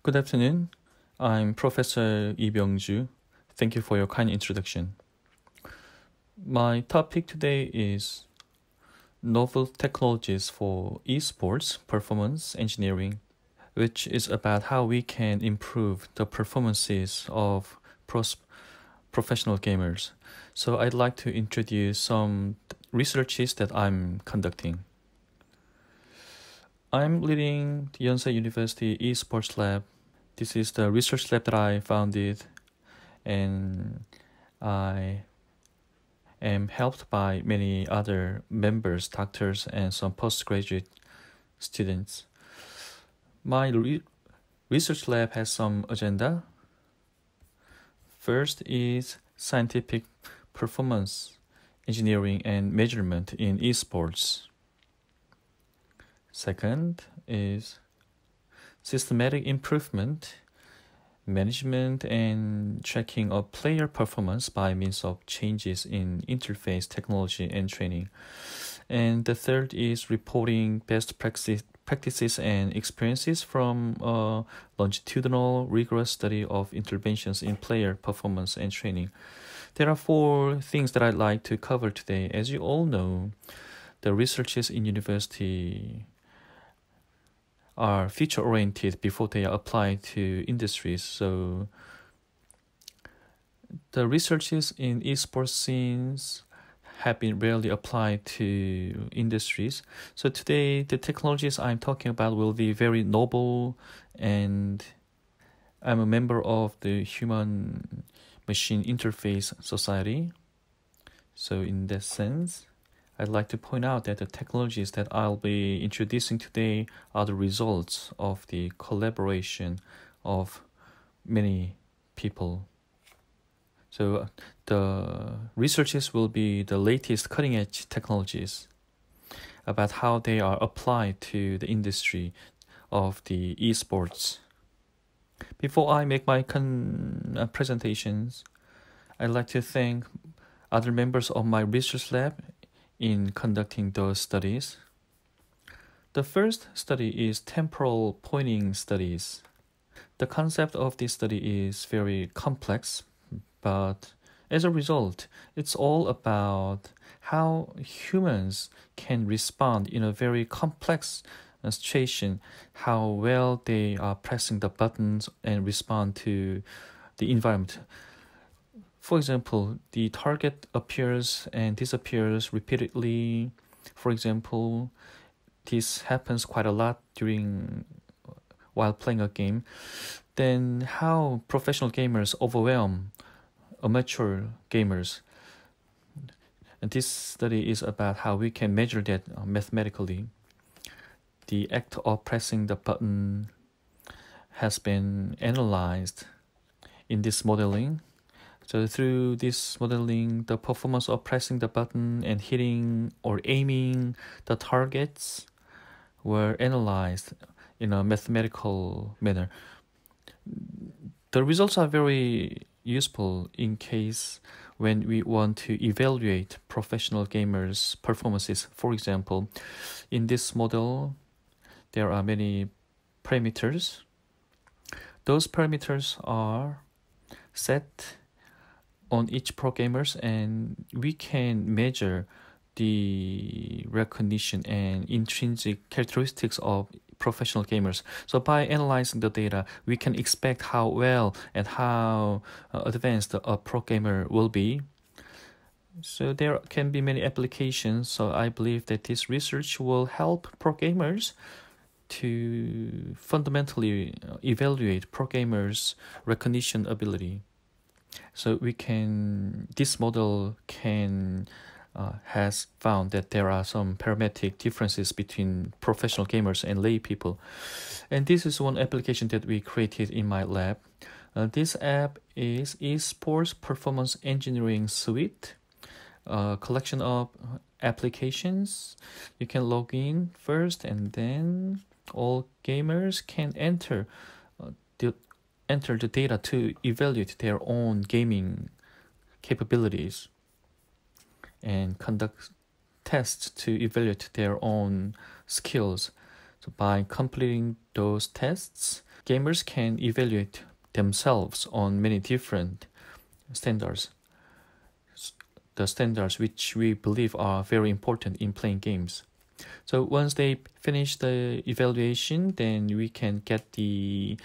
Good afternoon. I'm Professor Byungjoo. Thank you for your kind introduction. My topic today is novel technologies for esports performance engineering, which is about how we can improve the performances of professional gamers. So I'd like to introduce some researches that I'm conducting. I'm leading the Yonsei University Esports Lab. This is the research lab that I founded, and I am helped by many other members, doctors, and some postgraduate students. My research lab has some agenda. First is scientific performance engineering and measurement in esports. Second is systematic improvement, management, and tracking of player performance by means of changes in interface technology and training. And the third is reporting best practices and experiences from a longitudinal, rigorous study of interventions in player performance and training. There are four things that I'd like to cover today. As you all know, the researchers in university are future-oriented before they are applied to industries. So the researches in esports scenes have been rarely applied to industries. So today, the technologies I'm talking about will be very novel, and I'm a member of the Human Machine Interface Society. So in that sense, I'd like to point out that the technologies that I'll be introducing today are the results of the collaboration of many people. So the researches will be the latest cutting-edge technologies about how they are applied to the industry of the esports. Before I make my presentations, I'd like to thank other members of my research lab in conducting those studies. The first study is temporal pointing studies. The concept of this study is very complex, but as a result, it's all about how humans can respond in a very complex situation, how well they are pressing the buttons and respond to the environment. For example, the target appears and disappears repeatedly. For example, this happens quite a lot while playing a game. Then how professional gamers overwhelm amateur gamers. And this study is about how we can measure that mathematically. The act of pressing the button has been analyzed in this modeling. So through this modeling, the performance of pressing the button and hitting or aiming the targets were analyzed in a mathematical manner. The results are very useful in case when we want to evaluate professional gamers' performances. For example, in this model, there are many parameters. Those parameters are set on each pro gamers, and we can measure the recognition and intrinsic characteristics of professional gamers. So by analyzing the data, we can expect how well and how advanced a pro gamer will be. So there can be many applications. So I believe that this research will help pro gamers to fundamentally evaluate pro gamers' recognition ability. So this model has found that there are some parametric differences between professional gamers and lay people. And this is one application that we created in my lab. This app is Esports Performance Engineering Suite, a collection of applications. You can log in first, and then all gamers can enter the data to evaluate their own gaming capabilities and conduct tests to evaluate their own skills. by completing those tests, gamers can evaluate themselves on many different standards. The standards which we believe are very important in playing games. So once they finish the evaluation, then we can get the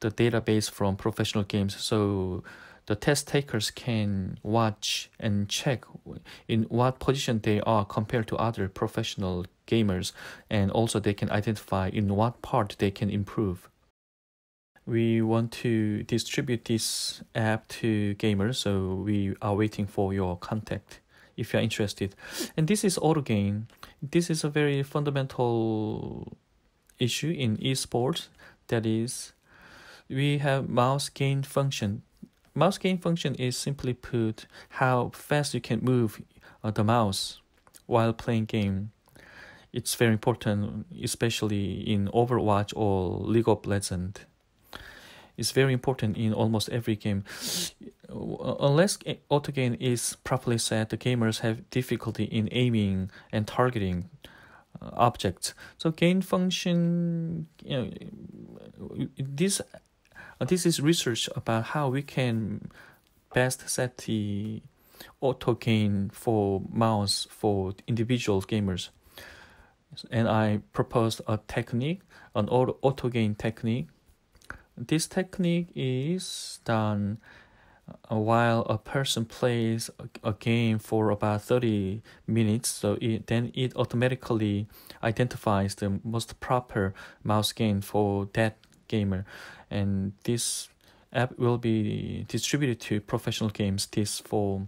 database from professional games. So the test takers can watch and check in what position they are compared to other professional gamers, and also they can identify in what part they can improve. We want to distribute this app to gamers, so we are waiting for your contact if you're interested. And this is auto gain. This is a very fundamental issue in esports. That is, we have mouse gain function. Mouse gain function is simply put how fast you can move the mouse while playing game. It's very important, especially in Overwatch or League of Legends. It's very important in almost every game. Unless auto gain is properly set, the gamers have difficulty in aiming and targeting objects. So gain function, this is research about how we can best set the auto gain for mouse for individual gamers. And I proposed a technique, an auto gain technique. This technique is done while a person plays a game for about 30 minutes. So then it automatically identifies the most proper mouse gain for that gamer. And this app will be distributed to professional games this fall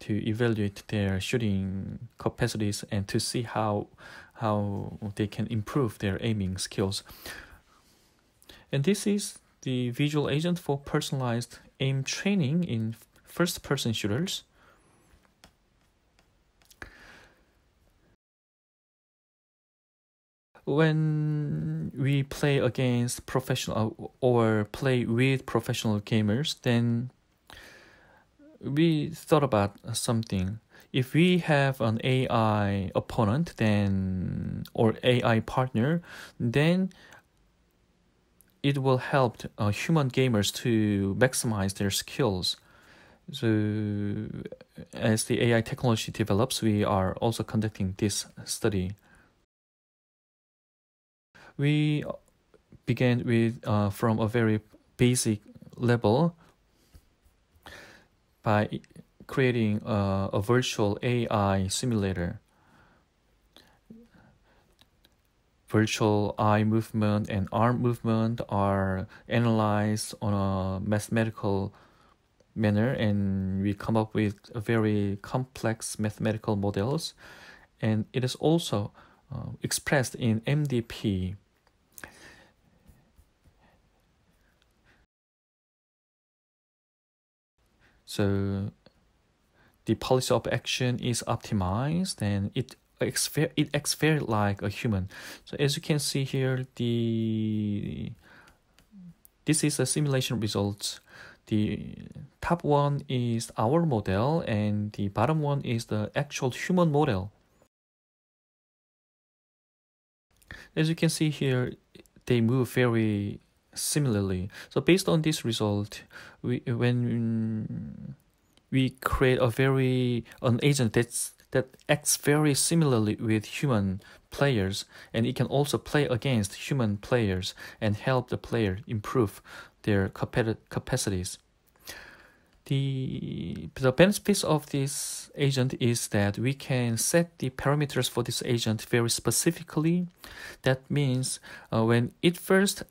to evaluate their shooting capacities and to see how they can improve their aiming skills. And this is the visual agent for personalized aim training in first-person shooters. When we play against professional or play with professional gamers, then we thought about something. If we have an AI opponent or AI partner, then it will help human gamers to maximize their skills. So as the AI technology develops, we are also conducting this study. We began with from a very basic level by creating a virtual AI simulator. Virtual eye movement and arm movement are analyzed on a mathematical manner, and we come up with very complex mathematical models, and it is also expressed in MDP. So the policy of action is optimized, and it acts very like a human. So as you can see here, this is a simulation results. The top one is our model, and the bottom one is the actual human model. As you can see here, they move very similarly. So based on this result, when we create an agent that acts very similarly with human players, and it can also play against human players and help the player improve their capacities. The benefits of this agent is that we can set the parameters for this agent very specifically. That means when it first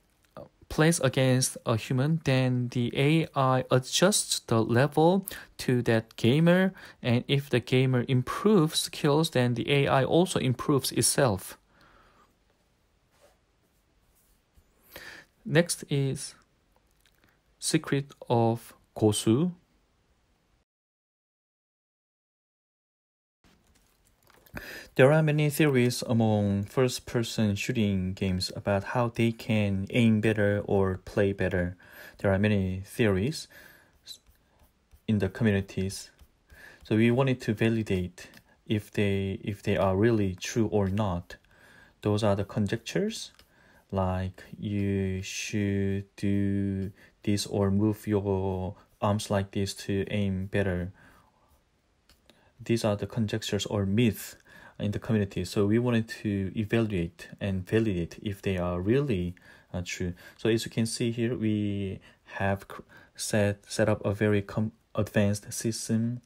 plays against a human, then the AI adjusts the level to that gamer, and if the gamer improves skills, then the AI also improves itself. Next is secret of Gosu. There are many theories among first-person shooting games about how they can aim better or play better. There are many theories in the communities. So we wanted to validate if they are really true or not. those are the conjectures, like you should do this or move your arms like this to aim better. These are the conjectures or myths in the community. So we wanted to evaluate and validate if they are really true. So as you can see here, we have set up a very advanced system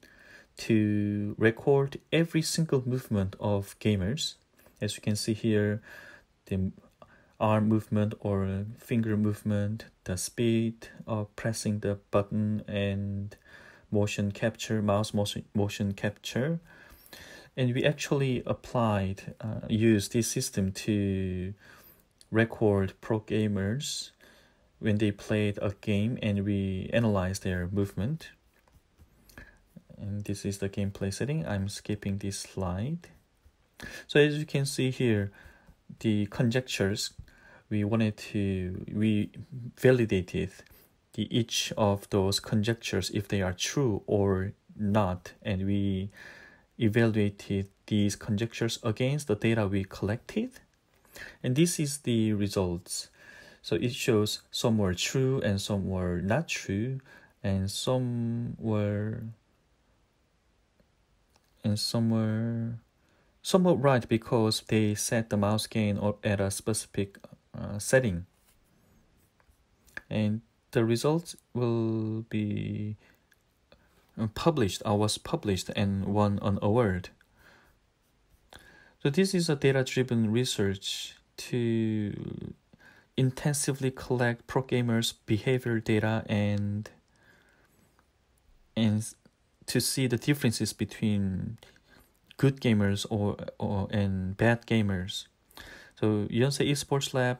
to record every single movement of gamers. As you can see here, the arm movement or finger movement, the speed of pressing the button, and motion capture, mouse motion capture. And we actually used this system to record pro gamers when they played a game, and we analyzed their movement. And this is the gameplay setting. I'm skipping this slide. So as you can see here, the conjectures, we validated each of those conjectures if they are true or not, and we evaluated these conjectures against the data we collected, and this is the results. So it shows some were true and some were not true, and some were somewhat right because they set the mouse gain at a specific setting. And the results will be was published and won an award. So this is a data-driven research to intensively collect pro gamers' behavior data and to see the differences between good gamers and bad gamers. So Yonsei Esports Lab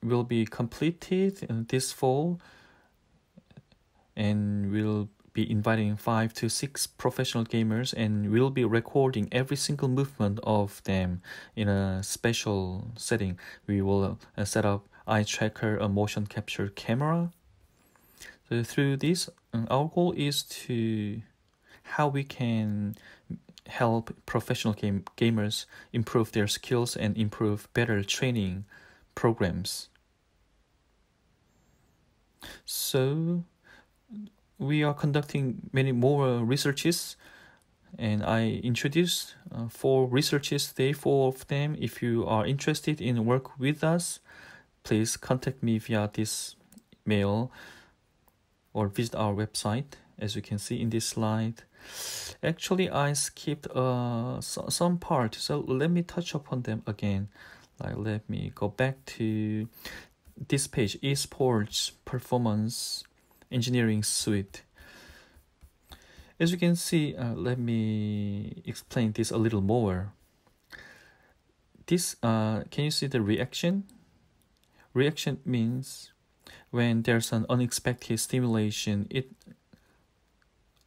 will be completed this fall, and we'll be inviting 5 to 6 professional gamers, and we'll be recording every single movement of them in a special setting. We will set up eye tracker, a motion capture camera. So through this, our goal is to how we can help professional gamers improve their skills and improve better training programs. So we are conducting many more researches, and I introduced 4 researches today, 4 of them. If you are interested in work with us, please contact me via this mail or visit our website, as you can see in this slide. Actually, I skipped some part, so let me touch upon them again. Let me go back to this page, Esports Performance Engineering Suite. As you can see, let me explain this a little more. This, can you see the reaction? Reaction means when there's an unexpected stimulation,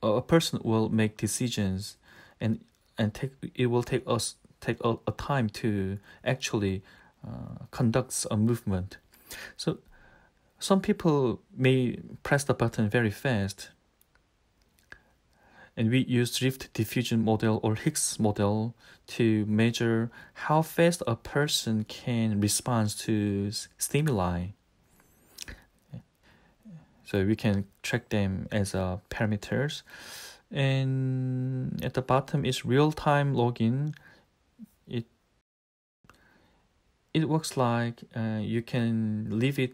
a person will make decisions, and it will take a time to actually conduct a movement. So some people may press the button very fast, and we use drift diffusion model or Higgs model to measure how fast a person can respond to stimuli. So we can track them as parameters. And at the bottom is real-time login. It works like you can leave it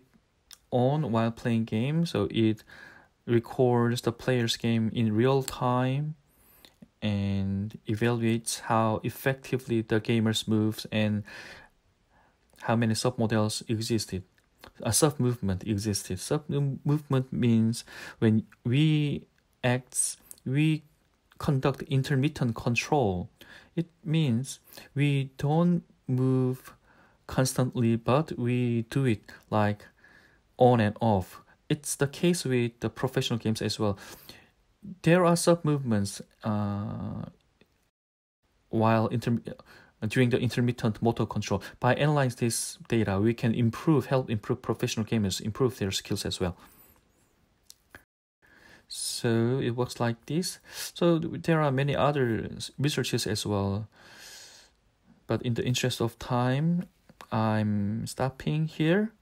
on while playing games, so it records the player's game in real time and evaluates how effectively the gamers moves and how many submodels existed. A sub-movement existed. Sub-movement means when we conduct intermittent control. It means we don't move constantly, but we do it like on and off. It's the case with the professional games as well. There are sub-movements during the intermittent motor control. By analyzing this data, we can help improve professional gamers, improve their skills as well. So it works like this. So there are many other researches as well, But in the interest of time, I'm stopping here.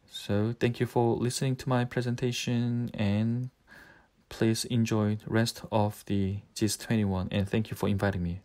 So thank you for listening to my presentation, and please enjoy the rest of the GEES21, and thank you for inviting me.